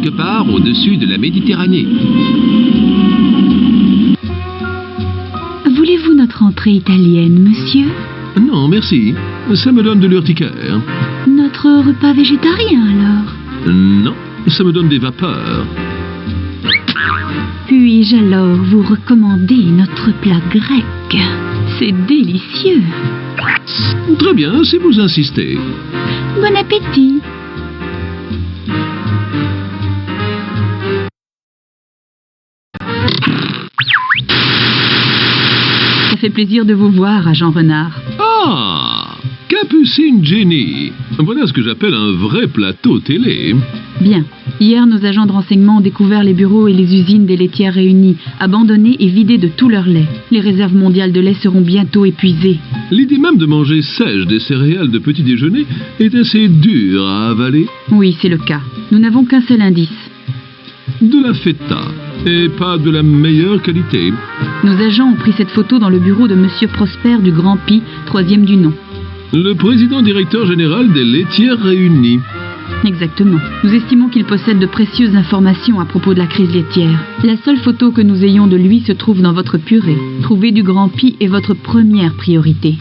quelque part au-dessus de la Méditerranée. Voulez-vous notre entrée italienne, monsieur? Non, merci. Ça me donne de l'urticaire. Notre repas végétarien, alors? Non, ça me donne des vapeurs. Puis-je alors vous recommander notre plat grec? C'est délicieux. Très bien, si vous insistez. Bon appétit. Ça fait plaisir de vous voir, agent Renard. Ah, Capucine Jenny. Voilà ce que j'appelle un vrai plateau télé. Bien. Hier, nos agents de renseignement ont découvert les bureaux et les usines des laitières réunies, abandonnées et vidées de tout leur lait. Les réserves mondiales de lait seront bientôt épuisées. L'idée même de manger sèche des céréales de petit déjeuner est assez dure à avaler. Oui, c'est le cas. Nous n'avons qu'un seul indice. De la feta, et pas de la meilleure qualité. Nos agents ont pris cette photo dans le bureau de Monsieur Prosper du Grand Pi, 3e du nom. Le président directeur général des laitières réunies. Exactement. Nous estimons qu'il possède de précieuses informations à propos de la crise laitière. La seule photo que nous ayons de lui se trouve dans votre purée. Trouver du Grand Pi est votre première priorité.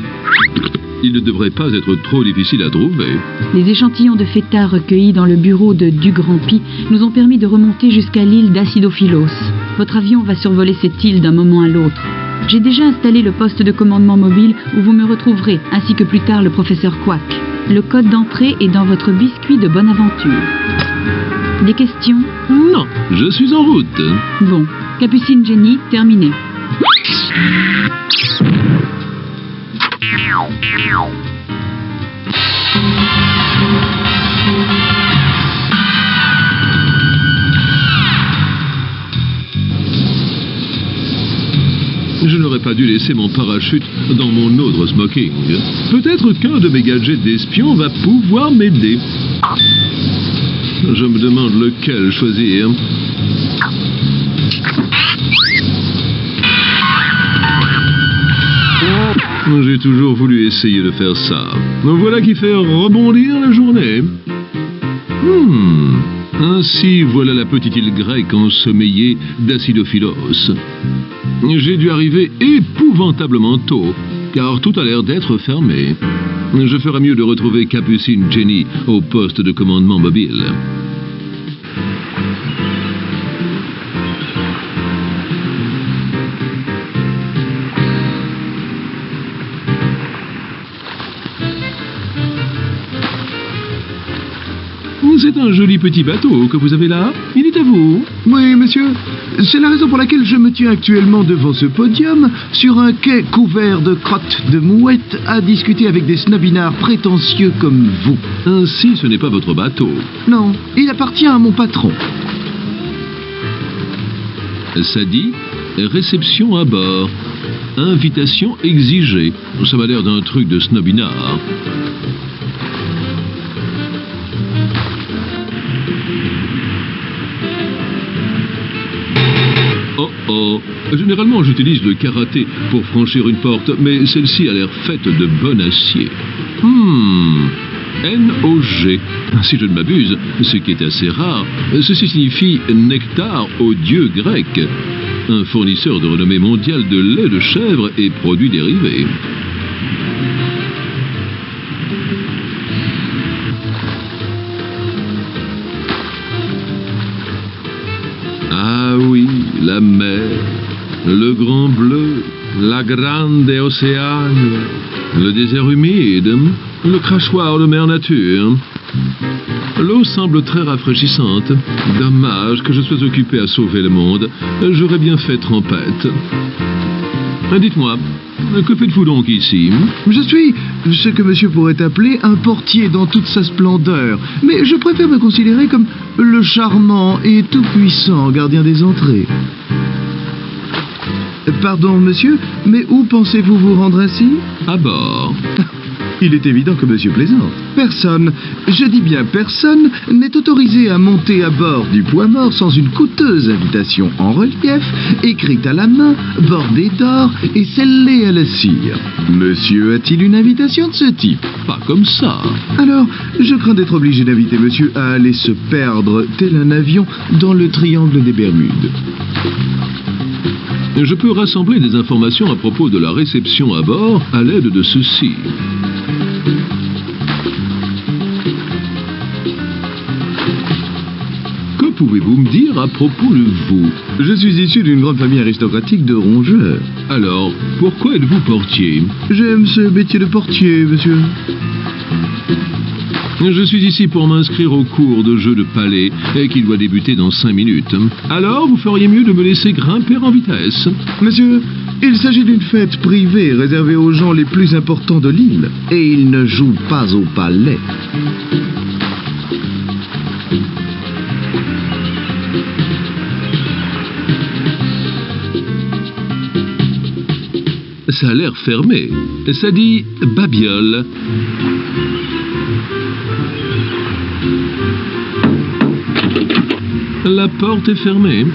Il ne devrait pas être trop difficile à trouver. Les échantillons de feta recueillis dans le bureau de Du Grand Pi nous ont permis de remonter jusqu'à l'île d'Acidophilos. Votre avion va survoler cette île d'un moment à l'autre. J'ai déjà installé le poste de commandement mobile où vous me retrouverez, ainsi que plus tard le professeur Quack. Le code d'entrée est dans votre biscuit de bonne aventure. Des questions? Non, je suis en route. Bon, Capucine Jenny, terminé. Je n'aurais pas dû laisser mon parachute dans mon autre smoking. Peut-être qu'un de mes gadgets d'espion va pouvoir m'aider. Je me demande lequel choisir. J'ai toujours voulu essayer de faire ça. Voilà qui fait rebondir la journée. Ainsi, voilà la petite île grecque ensommeillée d'Acidophilos. J'ai dû arriver épouvantablement tôt, car tout a l'air d'être fermé. Je ferais mieux de retrouver Capucine Jenny au poste de commandement mobile. C'est un joli petit bateau que vous avez là. Il est à vous. Oui, monsieur. C'est la raison pour laquelle je me tiens actuellement devant ce podium, sur un quai couvert de crottes de mouettes, à discuter avec des snobinards prétentieux comme vous. Ainsi, ce n'est pas votre bateau. Non, il appartient à mon patron. Ça dit réception à bord. Invitation exigée. Ça m'a l'air d'un truc de snobinard. Oh, généralement j'utilise le karaté pour franchir une porte, mais celle-ci a l'air faite de bon acier. N-O-G. Si je ne m'abuse, ce qui est assez rare, ceci signifie nectar aux dieux grecs. Un fournisseur de renommée mondiale de lait de chèvre et produits dérivés. Ah oui, la mer, le grand bleu, la grande océane, le désert humide, le crachoir de mer nature. L'eau semble très rafraîchissante. Dommage que je sois occupé à sauver le monde. J'aurais bien fait trempette. Dites-moi, que faites-vous donc ici? Je suis ce que monsieur pourrait appeler un portier dans toute sa splendeur, mais je préfère me considérer comme le charmant et tout-puissant gardien des entrées. Pardon, monsieur, mais où pensez-vous vous rendre ainsi? À bord. Il est évident que monsieur plaisante. Personne, je dis bien personne, n'est autorisé à monter à bord du Poids-Mort sans une coûteuse invitation en relief, écrite à la main, bordée d'or et scellée à la cire. Monsieur a-t-il une invitation de ce type? Pas comme ça. Alors, je crains d'être obligé d'inviter monsieur à aller se perdre, tel un avion, dans le triangle des Bermudes. Je peux rassembler des informations à propos de la réception à bord à l'aide de ceci. Que pouvez-vous me dire à propos de vous? Je suis issu d'une grande famille aristocratique de rongeurs. Alors, pourquoi êtes-vous portier? J'aime ce métier de portier, monsieur. Je suis ici pour m'inscrire au cours de jeu de palais et qui doit débuter dans 5 minutes. Alors, vous feriez mieux de me laisser grimper en vitesse. Monsieur, il s'agit d'une fête privée réservée aux gens les plus importants de l'île. Et ils ne jouent pas au palais. Ça a l'air fermé. Ça dit Babiole. La porte est fermée.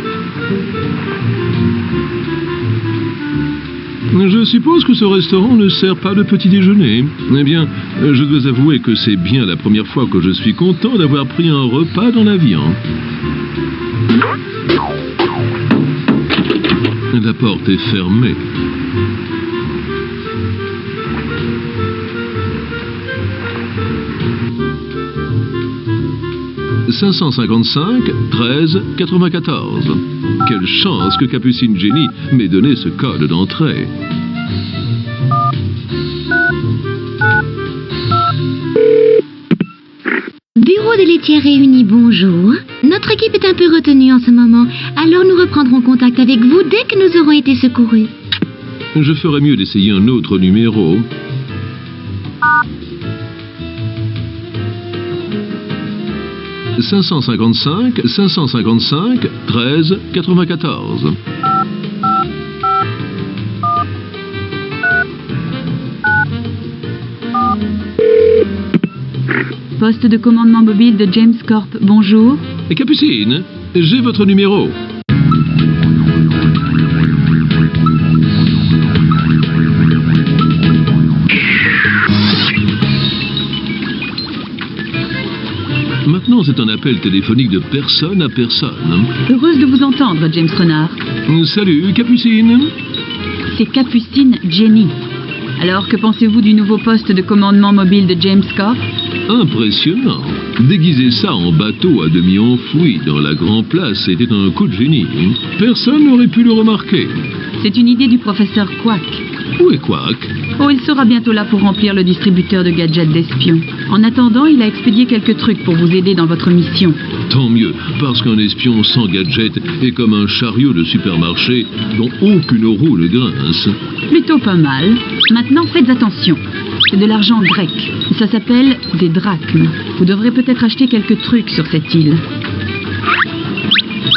Je suppose que ce restaurant ne sert pas de petit déjeuner. Eh bien, je dois avouer que c'est bien la première fois que je suis content d'avoir pris un repas dans l'avion. La porte est fermée. « 555 13 94. Quelle chance que Capucine Jenny m'ait donné ce code d'entrée. Bureau des laitières réunis, bonjour. Notre équipe est un peu retenue en ce moment, alors nous reprendrons contact avec vous dès que nous aurons été secourus. Je ferais mieux d'essayer un autre numéro. « 555 555 13 94. Poste de commandement mobile de James Corp, bonjour. Capucine, j'ai votre numéro. Maintenant, c'est un appel téléphonique de personne à personne. Heureuse de vous entendre, James Renard. Salut, Capucine. C'est Capucine Jenny. Alors, que pensez-vous du nouveau poste de commandement mobile de James Corp? Impressionnant. Déguiser ça en bateau à demi enfoui dans la Grand Place était un coup de génie. Personne n'aurait pu le remarquer. C'est une idée du professeur Quack. Où est Quack? Oh, il sera bientôt là pour remplir le distributeur de gadgets d'espions. En attendant, il a expédié quelques trucs pour vous aider dans votre mission. Tant mieux, parce qu'un espion sans gadget est comme un chariot de supermarché dont aucune roue ne grince. Plutôt pas mal. Maintenant, faites attention. C'est de l'argent grec. Ça s'appelle des drachmes. Vous devrez peut-être acheter quelques trucs sur cette île.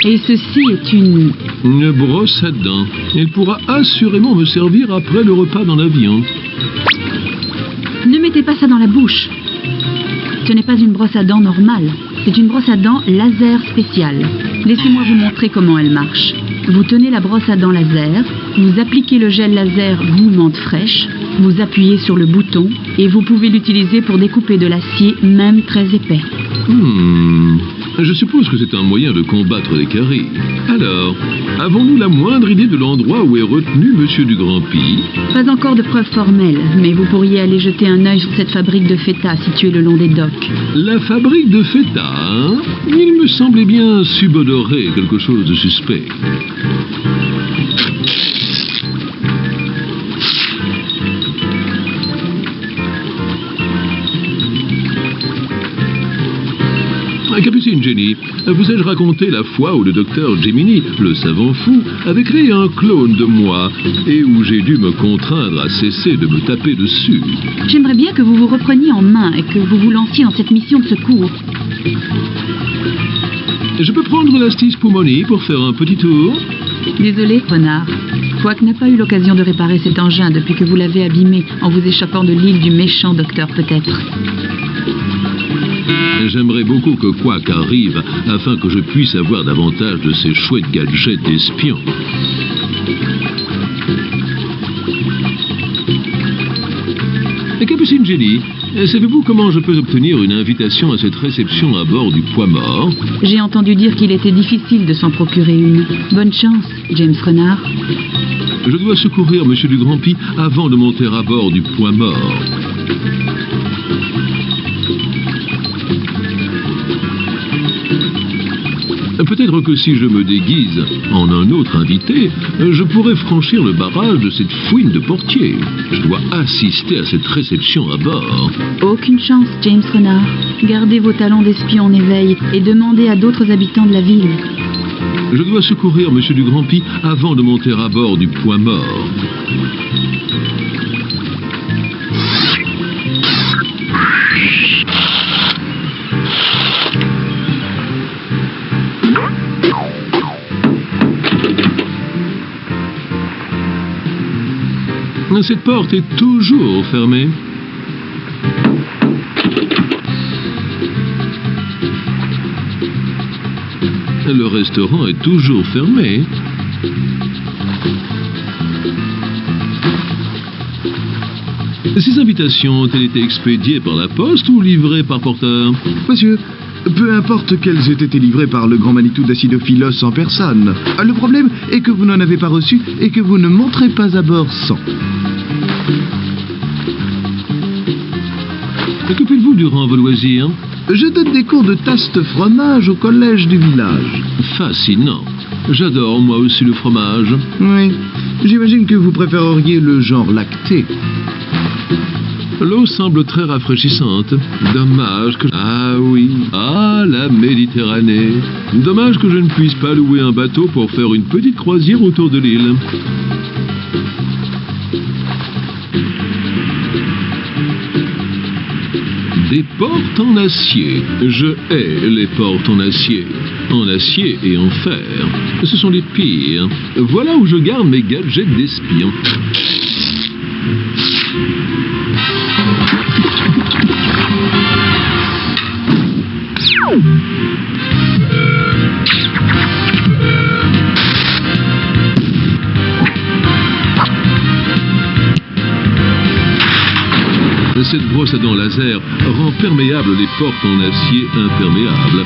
Et ceci est une brosse à dents. Elle pourra assurément me servir après le repas dans l'avion. Ne mettez pas ça dans la bouche. Ce n'est pas une brosse à dents normale. C'est une brosse à dents laser spéciale. Laissez-moi vous montrer comment elle marche. Vous tenez la brosse à dents laser, vous appliquez le gel laser goût menthe fraîche, vous appuyez sur le bouton et vous pouvez l'utiliser pour découper de l'acier, même très épais. Je suppose que c'est un moyen de combattre les caries. Alors, avons-nous la moindre idée de l'endroit où est retenu Monsieur du Grand-Py? Pas encore de preuves formelles, mais vous pourriez aller jeter un œil sur cette fabrique de feta située le long des docks. La fabrique de feta, hein? Il me semblait bien subodorer quelque chose de suspect. Capucine Jenny, vous ai-je raconté la fois où le docteur Gemini, le savant fou, avait créé un clone de moi et où j'ai dû me contraindre à cesser de me taper dessus? J'aimerais bien que vous vous repreniez en main et que vous vous lanciez dans cette mission de secours. Je peux prendre la Stis Pumoni pour faire un petit tour? Désolé, renard. Quoique n'a pas eu l'occasion de réparer cet engin depuis que vous l'avez abîmé en vous échappant de l'île du méchant docteur peut-être. J'aimerais beaucoup que Quack arrive afin que je puisse avoir davantage de ces chouettes gadgets d'espions. Capucine Jenny, savez-vous comment je peux obtenir une invitation à cette réception à bord du Poids-Mort? J'ai entendu dire qu'il était difficile de s'en procurer une. Bonne chance, James Renard. Je dois secourir M. du Grand-Py avant de monter à bord du Poids-Mort. Peut-être que si je me déguise en un autre invité, je pourrais franchir le barrage de cette fouine de portier. Je dois assister à cette réception à bord. Aucune chance, James Renard. Gardez vos talents d'espion en éveil et demandez à d'autres habitants de la ville. Je dois secourir M. du Grand-Py avant de monter à bord du Poids-Mort. Cette porte est toujours fermée. Le restaurant est toujours fermé. Ces invitations ont-elles été expédiées par la poste ou livrées par porteur? Monsieur, peu importe qu'elles aient été livrées par le grand Manitou d'Acidophilos en personne. Le problème est que vous n'en avez pas reçu et que vous ne monterez pas à bord sans. Que faites-vous durant vos loisirs? Je donne des cours de taste fromage au collège du village. Fascinant. J'adore moi aussi le fromage. Oui, j'imagine que vous préféreriez le genre lacté. L'eau semble très rafraîchissante. Dommage que... Ah oui, la Méditerranée. Dommage que je ne puisse pas louer un bateau pour faire une petite croisière autour de l'île. Des portes en acier. Je hais les portes en acier. En acier et en fer. Ce sont les pires. Voilà où je garde mes gadgets d'espion. Cette brosse à dents laser rend perméables les portes en acier imperméables.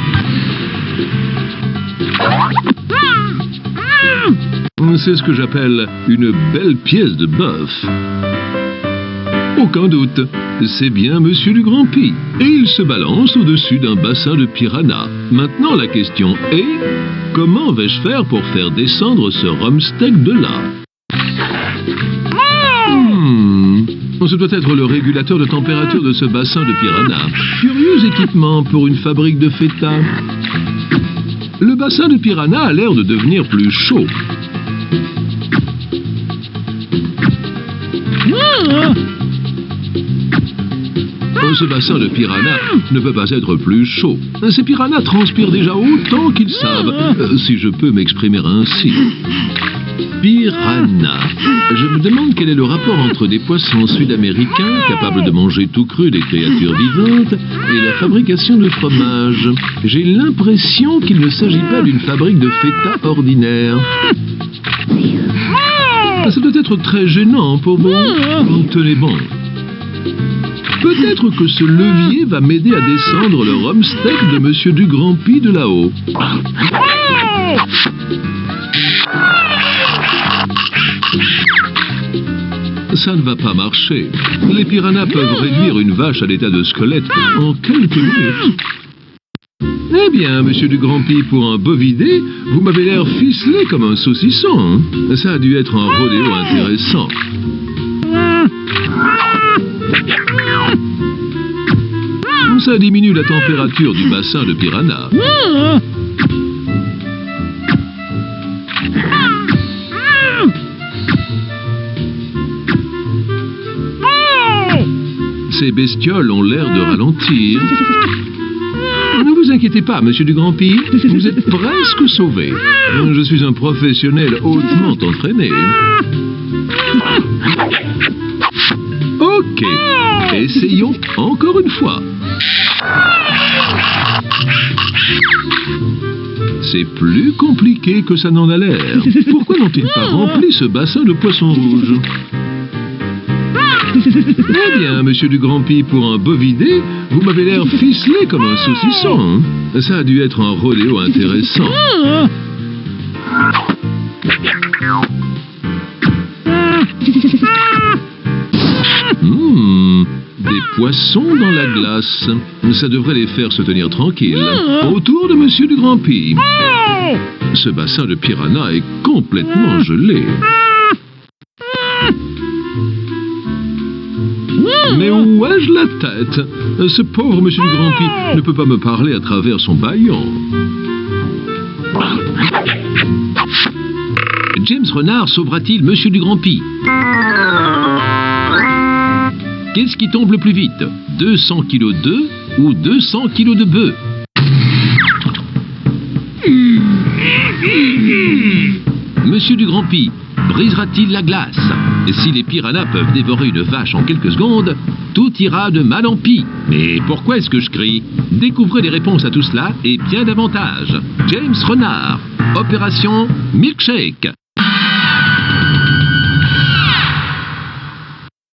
C'est ce que j'appelle une belle pièce de bœuf. Aucun doute, c'est bien Monsieur du Grand-Py. Et il se balance au-dessus d'un bassin de piranha. Maintenant la question est, comment vais-je faire pour faire descendre ce rumsteak de là? Ce doit être le régulateur de température de ce bassin de piranha. Curieux équipement pour une fabrique de feta. Le bassin de piranha a l'air de devenir plus chaud. Ce bassin de piranha ne peut pas être plus chaud. Ces piranhas transpirent déjà autant qu'ils savent, si je peux m'exprimer ainsi. Piranha. Je me demande quel est le rapport entre des poissons sud-américains capables de manger tout cru des créatures vivantes et la fabrication de fromage. J'ai l'impression qu'il ne s'agit pas d'une fabrique de feta ordinaire. Ça doit être très gênant pour vous. Tenez bon. Peut-être que ce levier va m'aider à descendre le rumsteak de Monsieur du Grand-Py de là-haut. Ça ne va pas marcher. Les piranhas peuvent réduire une vache à l'état de squelette en quelques minutes. Eh bien, Monsieur du Grand-Py, pour un bovidé, vous m'avez l'air ficelé comme un saucisson. Hein? Ça a dû être un rodéo intéressant. Ça diminue la température du bassin de piranha. Ces bestioles ont l'air de ralentir. Ne vous inquiétez pas, monsieur du Grand-Py. Vous êtes presque sauvé. Je suis un professionnel hautement entraîné. Ok. Essayons encore une fois. C'est plus compliqué que ça n'en a l'air. Pourquoi n'ont-ils pas rempli ce bassin de poissons rouges? Eh bien, monsieur du Grand-Py, pour un bovidé, vous m'avez l'air ficelé comme un saucisson. Ça a dû être un rodéo intéressant. Des poissons dans la glace. Ça devrait les faire se tenir tranquilles. Autour de monsieur du Grand-Py. Ce bassin de piranha est complètement gelé. Mais où ai-je la tête? Ce pauvre monsieur du Grand-Py ne peut pas me parler à travers son bâillon. James Renard sauvera-t-il monsieur du Grand-Py? Qu'est-ce qui tombe le plus vite? 200 kilos d'œufs ou 200 kilos de bœufs? Monsieur du Grand-Py brisera-t-il la glace? Et si les piranhas peuvent dévorer une vache en quelques secondes, tout ira de mal en pis. Mais pourquoi est-ce que je crie? Découvrez les réponses à tout cela et bien davantage. James Renard, Opération Milkshake.